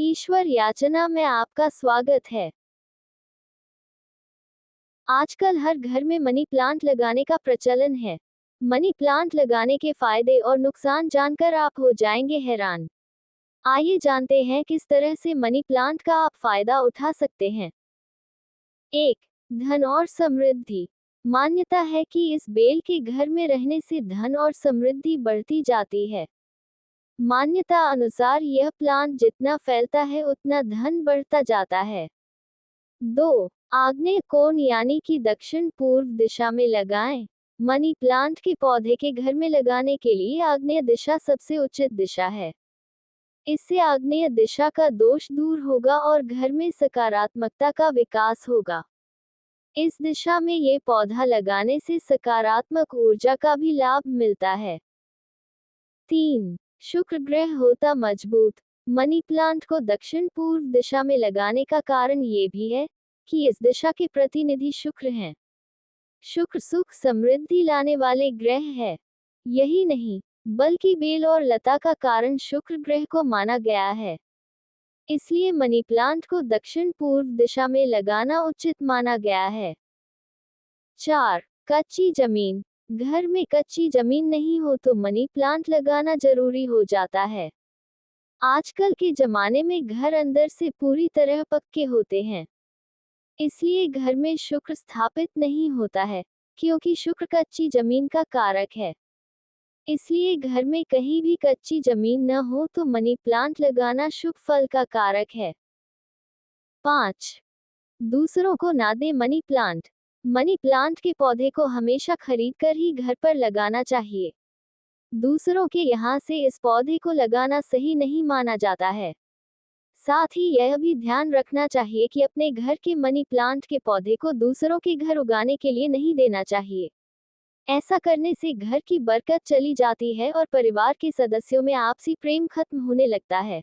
ईश्वर याचना में आपका स्वागत है। आजकल हर घर में मनी प्लांट लगाने का प्रचलन है। मनी प्लांट लगाने के फायदे और नुकसान जानकर आप हो जाएंगे हैरान। आइए जानते हैं किस तरह से मनी प्लांट का आप फायदा उठा सकते हैं। 1. धन और समृद्धि। मान्यता है कि इस बेल के घर में रहने से धन और समृद्धि बढ़ती जाती है। मान्यता अनुसार यह प्लांट जितना फैलता है उतना धन बढ़ता जाता है। 2. आग्नेय कोण यानी कि दक्षिण पूर्व दिशा में लगाएं। मनी प्लांट के पौधे के घर में लगाने के लिए आग्नेय दिशा सबसे उचित दिशा है। इससे आग्नेय दिशा का दोष दूर होगा और घर में सकारात्मकता का विकास होगा। इस दिशा में ये पौधा लगाने से सकारात्मक ऊर्जा का भी लाभ मिलता है। 3. शुक्र ग्रह होता मजबूत। मनी प्लांट को दक्षिण पूर्व दिशा में लगाने का कारण ये भी है कि इस दिशा के प्रतिनिधि शुक्र हैं। शुक्र सुख समृद्धि लाने वाले ग्रह है। यही नहीं, बल्कि बेल और लता का कारण शुक्र ग्रह को माना गया है। इसलिए मनी प्लांट को दक्षिण पूर्व दिशा में लगाना उचित माना गया है। 4. कच्ची जमीन। घर में कच्ची जमीन नहीं हो तो मनी प्लांट लगाना जरूरी हो जाता है। आजकल के जमाने में घर अंदर से पूरी तरह पक्के होते हैं, इसलिए घर में शुक्र स्थापित नहीं होता है, क्योंकि शुक्र कच्ची जमीन का कारक है। इसलिए घर में कहीं भी कच्ची जमीन न हो तो मनी प्लांट लगाना शुभ फल का कारक है। 5. दूसरों को ना दे मनी प्लांट। मनी प्लांट के पौधे को हमेशा खरीदकर ही घर पर लगाना चाहिए। दूसरों के यहाँ से इस पौधे को लगाना सही नहीं माना जाता है। साथ ही यह भी ध्यान रखना चाहिए कि अपने घर के मनी प्लांट के पौधे को दूसरों के घर उगाने के लिए नहीं देना चाहिए। ऐसा करने से घर की बरकत चली जाती है और परिवार के सदस्यों में आपसी प्रेम खत्म होने लगता है।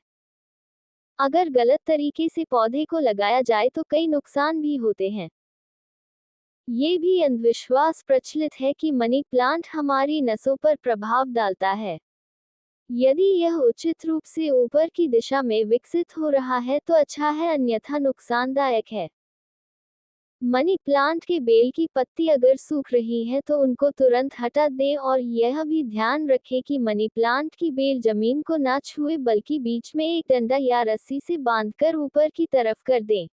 अगर गलत तरीके से पौधे को लगाया जाए तो कई नुकसान भी होते हैं। ये भी अंधविश्वास प्रचलित है कि मनी प्लांट हमारी नसों पर प्रभाव डालता है। यदि यह उचित रूप से ऊपर की दिशा में विकसित हो रहा है तो अच्छा है, अन्यथा नुकसानदायक है। मनी प्लांट के बेल की पत्ती अगर सूख रही है तो उनको तुरंत हटा दें और यह भी ध्यान रखें कि मनी प्लांट की बेल जमीन को ना छुए बल्कि बीच में एक डंडा या रस्सी से बांधकर ऊपर की तरफ कर दें।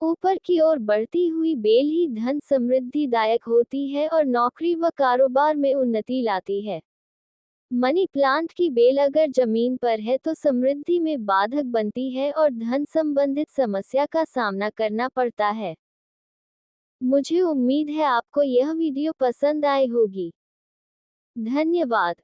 ऊपर की ओर बढ़ती हुई बेल ही धन समृद्धिदायक होती है और नौकरी व कारोबार में उन्नति लाती है। मनी प्लांट की बेल अगर जमीन पर है तो समृद्धि में बाधक बनती है और धन संबंधित समस्या का सामना करना पड़ता है। मुझे उम्मीद है आपको यह वीडियो पसंद आई होगी। धन्यवाद।